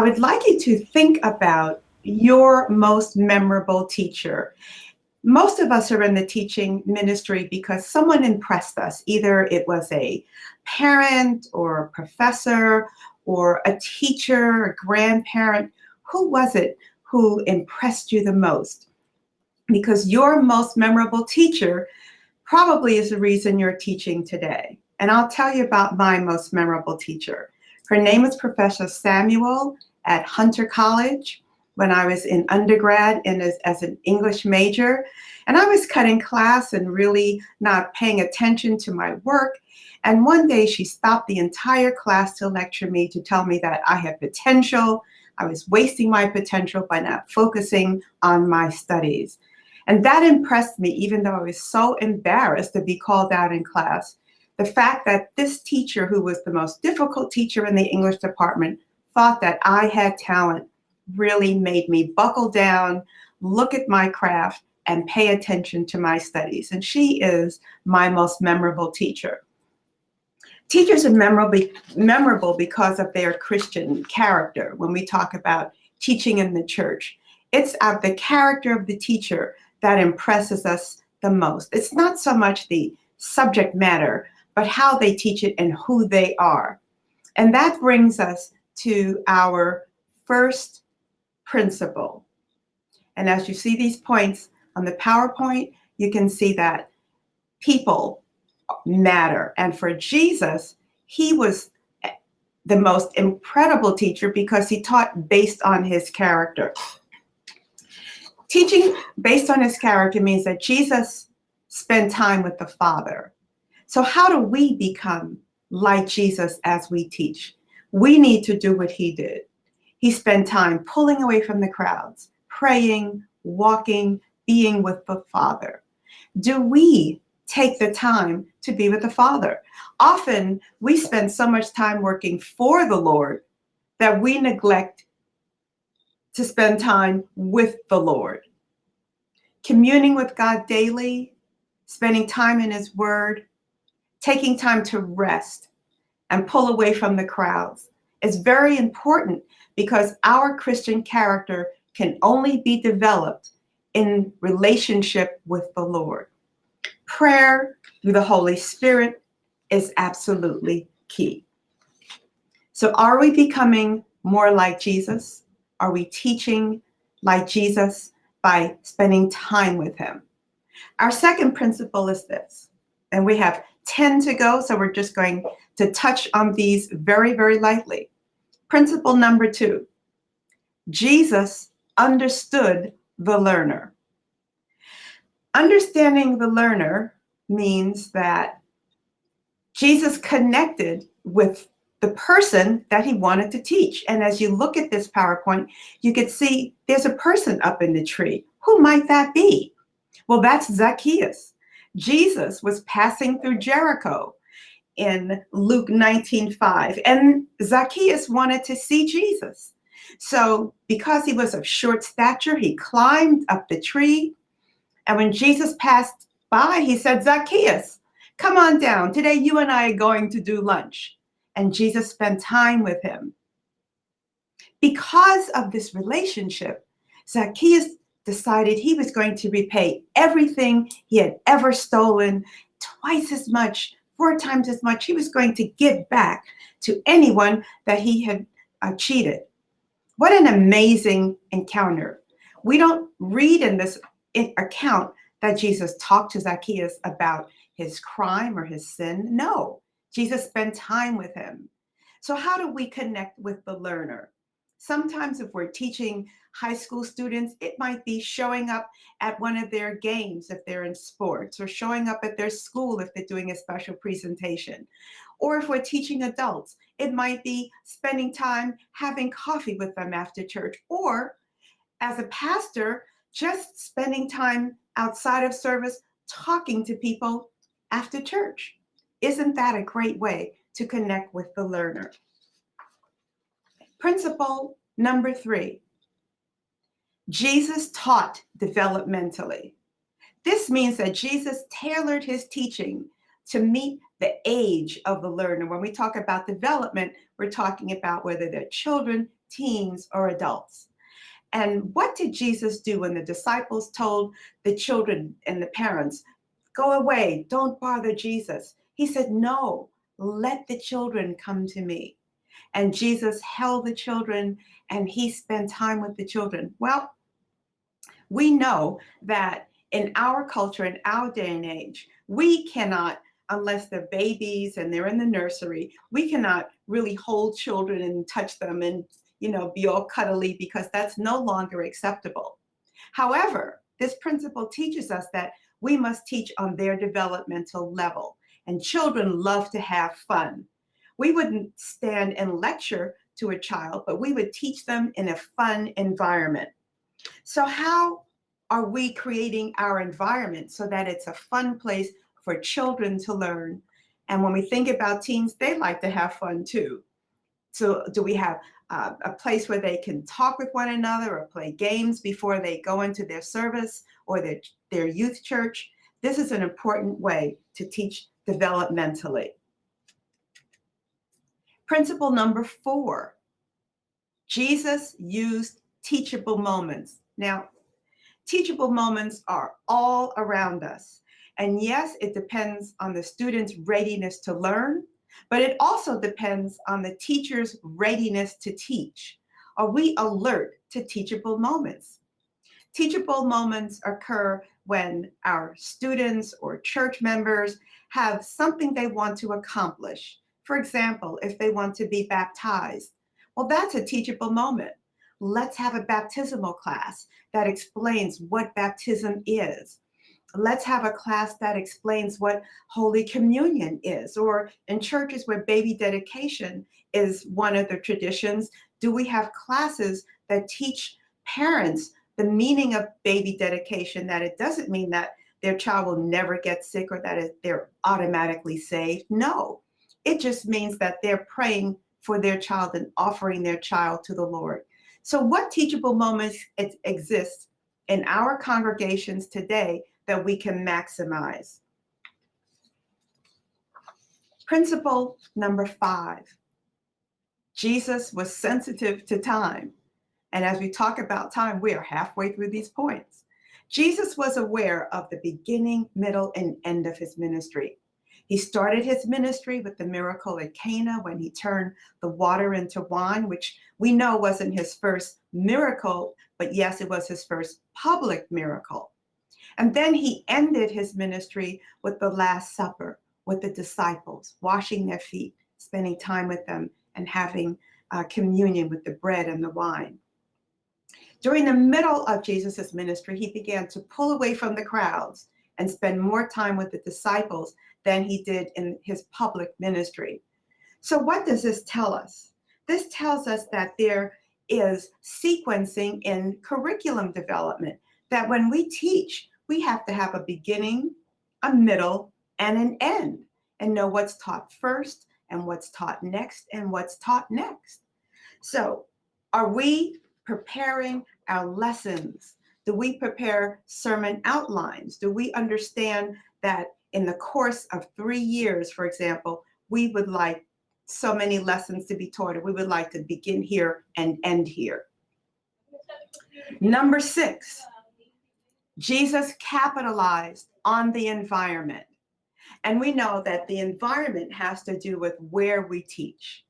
would like you to think about your most memorable teacher. Most of us are in the teaching ministry because someone impressed us. Either it was a parent or a professor or a teacher, a grandparent. Who was it who impressed you the most? Because your most memorable teacher probably is the reason you're teaching today. And I'll tell you about my most memorable teacher. Her name is Professor Samuel at Hunter College when I was in undergrad and as an English major. And I was cutting class and really not paying attention to my work. And one day she stopped the entire class to lecture me, to tell me that I had potential. I was wasting my potential by not focusing on my studies. And that impressed me, even though I was so embarrassed to be called out in class. The fact that this teacher, who was the most difficult teacher in the English department, thought that I had talent really made me buckle down, look at my craft, and pay attention to my studies. And she is my most memorable teacher. Teachers are memorable because of their Christian character. When we talk about teaching in the church, it's the character of the teacher that impresses us the most. It's not so much the subject matter, but how they teach it and who they are. And that brings us to our first principle. And as you see these points on the PowerPoint, you can see that people matter. And for Jesus, he was the most incredible teacher because he taught based on his character. Teaching based on his character means that Jesus spent time with the Father. So how do we become like Jesus as we teach? We need to do what he did. He spent time pulling away from the crowds, praying, walking, being with the Father. Do we take the time to be with the Father? Often we spend so much time working for the Lord that we neglect to spend time with the Lord. Communing with God daily, spending time in his word, taking time to rest and pull away from the crowds is very important, because our Christian character can only be developed in relationship with the Lord. Prayer through the Holy Spirit is absolutely key. So are we becoming more like Jesus? Are we teaching like Jesus by spending time with him? Our second principle is this, and we have 10 to go, so we're just going to touch on these very, very lightly. Principle number 2, Jesus understood the learner. Understanding the learner means that Jesus connected with the person that he wanted to teach. And as you look at this PowerPoint, you can see there's a person up in the tree. Who might that be? Well, that's Zacchaeus. Jesus was passing through Jericho in Luke 19:5, and Zacchaeus wanted to see Jesus. So because he was of short stature, he climbed up the tree. And when Jesus passed by, he said, "Zacchaeus, come on down. Today you and I are going to do lunch." And Jesus spent time with him. Because of this relationship, Zacchaeus decided he was going to repay everything he had ever stolen, twice as much, 4 times as much. He was going to give back to anyone that he had cheated. What an amazing encounter. We don't read in this account that Jesus talked to Zacchaeus about his crime or his sin. No, Jesus spent time with him. So how do we connect with the learner? Sometimes if we're teaching high school students, it might be showing up at one of their games if they're in sports, or showing up at their school if they're doing a special presentation. Or if we're teaching adults, it might be spending time having coffee with them after church. Or as a pastor, just spending time outside of service talking to people after church. Isn't that a great way to connect with the learner? Principle number 3, Jesus taught developmentally. This means that Jesus tailored his teaching to meet the age of the learner. When we talk about development, we're talking about whether they're children, teens, or adults. And what did Jesus do when the disciples told the children and the parents, go away, don't bother Jesus? He said, no, let the children come to me. And Jesus held the children and he spent time with the children. Well, we know that in our culture, in our day and age, we cannot, unless they're babies and they're in the nursery, we cannot really hold children and touch them and, be all cuddly, because that's no longer acceptable. However, this principle teaches us that we must teach on their developmental level, and children love to have fun. We wouldn't stand and lecture to a child, but we would teach them in a fun environment. So how are we creating our environment so that it's a fun place for children to learn? And when we think about teens, they like to have fun too. So do we have a place where they can talk with one another or play games before they go into their service or their youth church? This is an important way to teach developmentally. Principle number 4, Jesus used teachable moments. Now, teachable moments are all around us. And yes, it depends on the student's readiness to learn, but it also depends on the teacher's readiness to teach. Are we alert to teachable moments? Teachable moments occur when our students or church members have something they want to accomplish. For example, if they want to be baptized, well, that's a teachable moment. Let's have a baptismal class that explains what baptism is. Let's have a class that explains what Holy Communion is. Or in churches where baby dedication is one of the traditions, do we have classes that teach parents the meaning of baby dedication, that it doesn't mean that their child will never get sick or that they're automatically saved? No, it just means that they're praying for their child and offering their child to the Lord. So what teachable moments exist in our congregations today that we can maximize? Principle number 5, Jesus was sensitive to time. And as we talk about time, we are halfway through these points. Jesus was aware of the beginning, middle, and end of his ministry. He started his ministry with the miracle at Cana when he turned the water into wine, which we know wasn't his first miracle, but yes, it was his first public miracle. And then he ended his ministry with the Last Supper, with the disciples, washing their feet, spending time with them, and having communion with the bread and the wine. During the middle of Jesus's ministry, he began to pull away from the crowds and spend more time with the disciples than he did in his public ministry. So what does this tell us? This tells us that there is sequencing in curriculum development, that when we teach, we have to have a beginning, a middle, and an end, and know what's taught first and what's taught next and what's taught next. So are we preparing our lessons? Do we prepare sermon outlines? Do we understand that in the course of 3 years, for example, we would like so many lessons to be taught, or we would like to begin here and end here? Number 6, Jesus capitalized on the environment. And we know that the environment has to do with where we teach.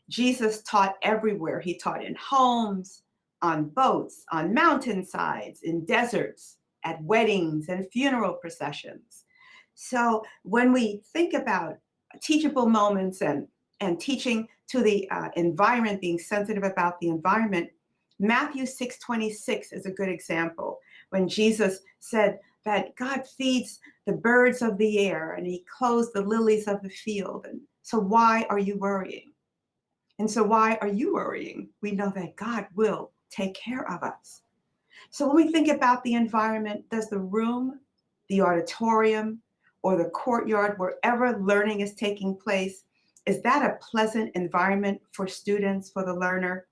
Jesus taught everywhere. He taught in homes, on boats, on mountainsides, in deserts, at weddings and funeral processions. So when we think about teachable moments and teaching to the environment, being sensitive about the environment, Matthew 6:26 is a good example, when Jesus said that God feeds the birds of the air and he clothes the lilies of the field. And so why are you worrying? And so why are you worrying? We know that God will take care of us. So when we think about the environment, does the room, the auditorium, or the courtyard, wherever learning is taking place, is that a pleasant environment for students, for the learner?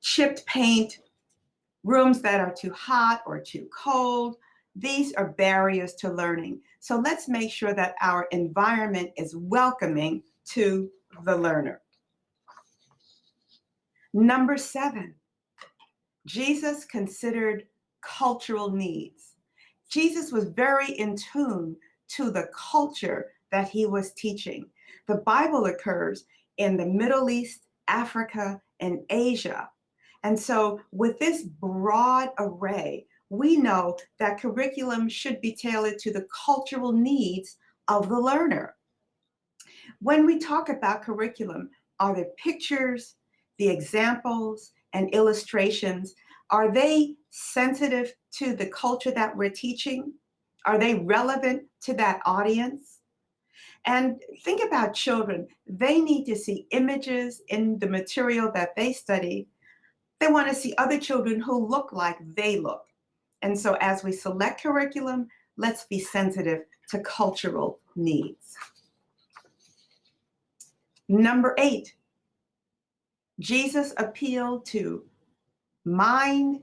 Chipped paint, rooms that are too hot or too cold, these are barriers to learning. So let's make sure that our environment is welcoming to the learner. Number 7, Jesus considered cultural needs. Jesus was very in tune to the culture that he was teaching. The Bible occurs in the Middle East, Africa, and Asia. And so with this broad array, we know that curriculum should be tailored to the cultural needs of the learner. When we talk about curriculum, are the pictures, the examples, and illustrations, are they sensitive to the culture that we're teaching? Are they relevant to that audience? And think about children. They need to see images in the material that they study. They want to see other children who look like they look. And so as we select curriculum, let's be sensitive to cultural needs. Number 8, Jesus appealed to mind,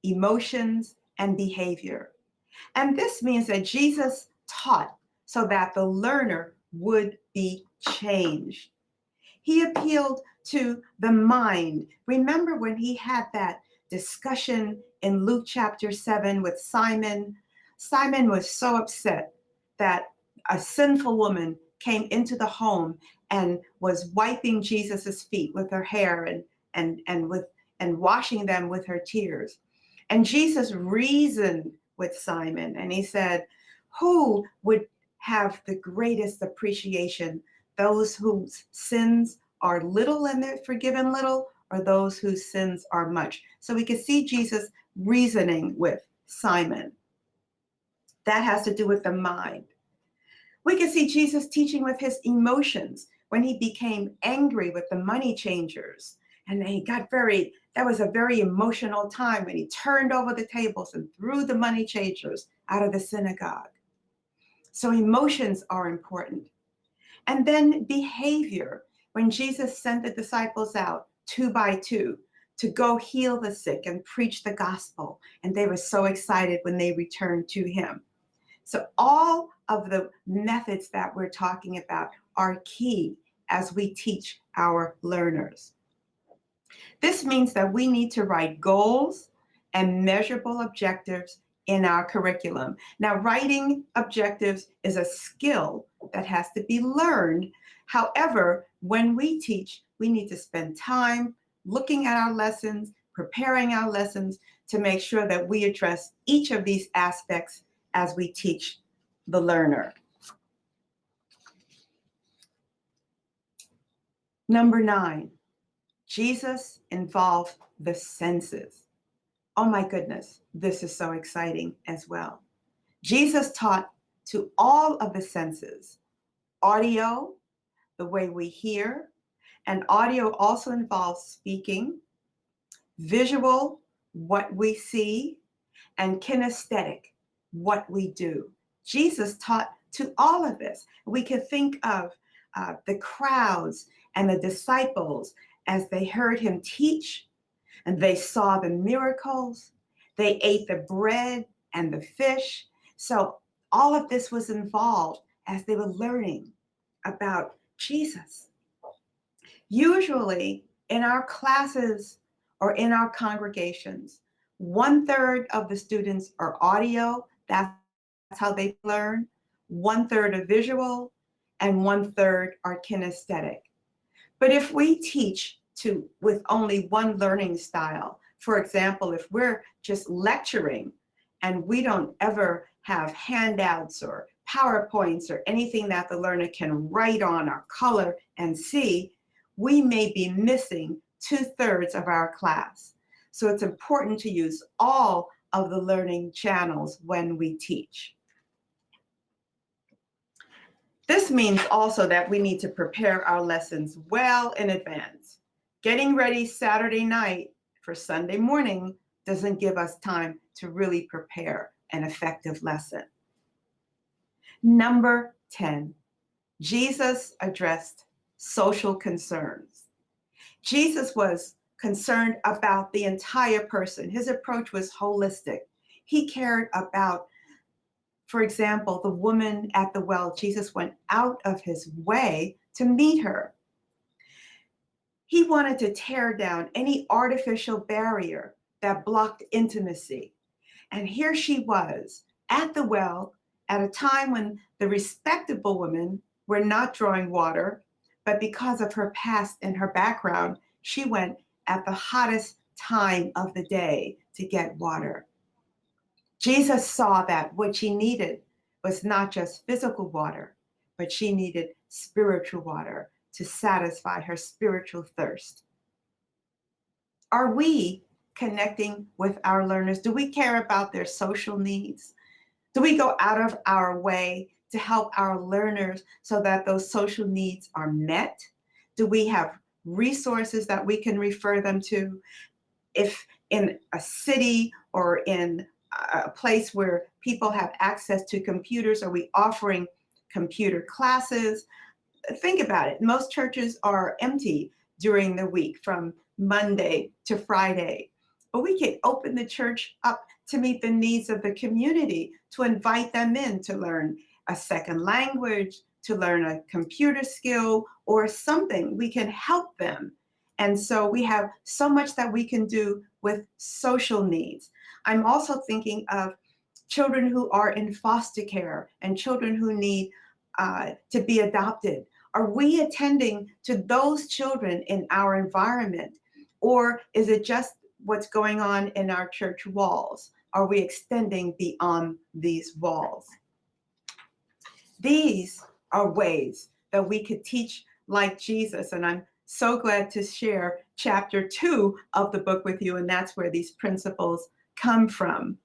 emotions, and behavior. And this means that Jesus taught so that the learner would be changed. He appealed to the mind. Remember when he had that discussion in Luke chapter 7 with Simon? Simon was so upset that a sinful woman came into the home and was wiping Jesus's feet with her hair and washing them with her tears. And Jesus reasoned with Simon, and he said, who would have the greatest appreciation? Those whose sins are little and they're forgiven little, or those whose sins are much? So we can see Jesus reasoning with Simon. That has to do with the mind. We can see Jesus teaching with his emotions when he became angry with the money changers. And he got that was a very emotional time when he turned over the tables and threw the money changers out of the synagogue. So emotions are important. And then behavior, when Jesus sent the disciples out 2 by 2 to go heal the sick and preach the gospel. And they were so excited when they returned to him. So all of the methods that we're talking about are key as we teach our learners. This means that we need to write goals and measurable objectives in our curriculum. Now, writing objectives is a skill that has to be learned. However, when we teach, we need to spend time looking at our lessons, preparing our lessons to make sure that we address each of these aspects as we teach the learner. Number 9, Jesus involved the senses. Oh my goodness, this is so exciting as well. Jesus taught to all of the senses: audio, the way we hear, and audio also involves speaking, visual, what we see, and kinesthetic, what we do. Jesus taught to all of this. We can think of the crowds and the disciples as they heard him teach, and they saw the miracles. They ate the bread and the fish. So all of this was involved as they were learning about Jesus. Usually in our classes or in our congregations, 1/3 of the students are audio. That's how they learn. 1/3 are visual, and 1/3 are kinesthetic. But if we teach with only one learning style, for example, if we're just lecturing and we don't ever have handouts or PowerPoints or anything that the learner can write on or color and see, we may be missing 2/3 of our class. So it's important to use all of the learning channels when we teach. This means also that we need to prepare our lessons well in advance. Getting ready Saturday night for Sunday morning doesn't give us time to really prepare an effective lesson. Number 10, Jesus addressed social concerns. Jesus was concerned about the entire person. His approach was holistic. He cared about, for example, the woman at the well. Jesus went out of his way to meet her. He wanted to tear down any artificial barrier that blocked intimacy. And here she was at the well at a time when the respectable women were not drawing water, but because of her past and her background, she went at the hottest time of the day to get water. Jesus saw that what she needed was not just physical water, but she needed spiritual water to satisfy her spiritual thirst. Are we connecting with our learners? Do we care about their social needs? Do we go out of our way to help our learners so that those social needs are met? Do we have resources that we can refer them to? If in a city or in a place where people have access to computers, are we offering computer classes? Think about it. Most churches are empty during the week from Monday to Friday. But we can open the church up to meet the needs of the community, to invite them in to learn a second language, to learn a computer skill or something. We can help them. And so we have so much that we can do with social needs. I'm also thinking of children who are in foster care and children who need to be adopted. Are we attending to those children in our environment? Or is it just what's going on in our church walls? Are we extending beyond these walls? These are ways that we could teach like Jesus. And I'm so glad to share chapter 2 of the book with you. And that's where these principles come from.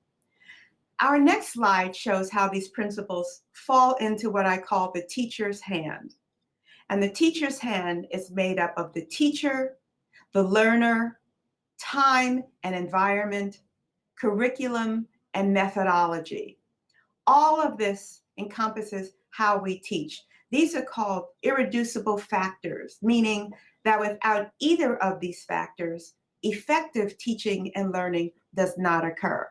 Our next slide shows how these principles fall into what I call the teacher's hand. And the teacher's hand is made up of the teacher, the learner, time and environment, curriculum, and methodology. All of this encompasses how we teach. These are called irreducible factors, meaning that without either of these factors, effective teaching and learning does not occur.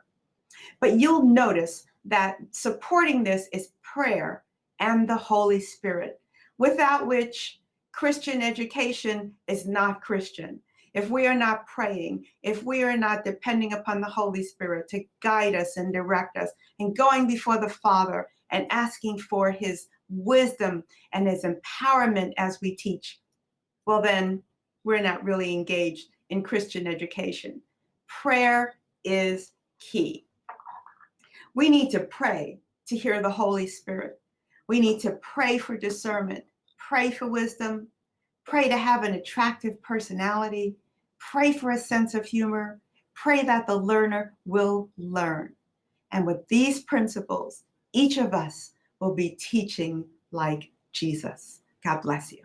But you'll notice that supporting this is prayer and the Holy Spirit, without which Christian education is not Christian. If we are not praying, if we are not depending upon the Holy Spirit to guide us and direct us and going before the Father and asking for his wisdom and his empowerment as we teach, well, then we're not really engaged in Christian education. Prayer is key. We need to pray to hear the Holy Spirit. We need to pray for discernment, pray for wisdom, pray to have an attractive personality, pray for a sense of humor, pray that the learner will learn. And with these principles, each of us will be teaching like Jesus. God bless you.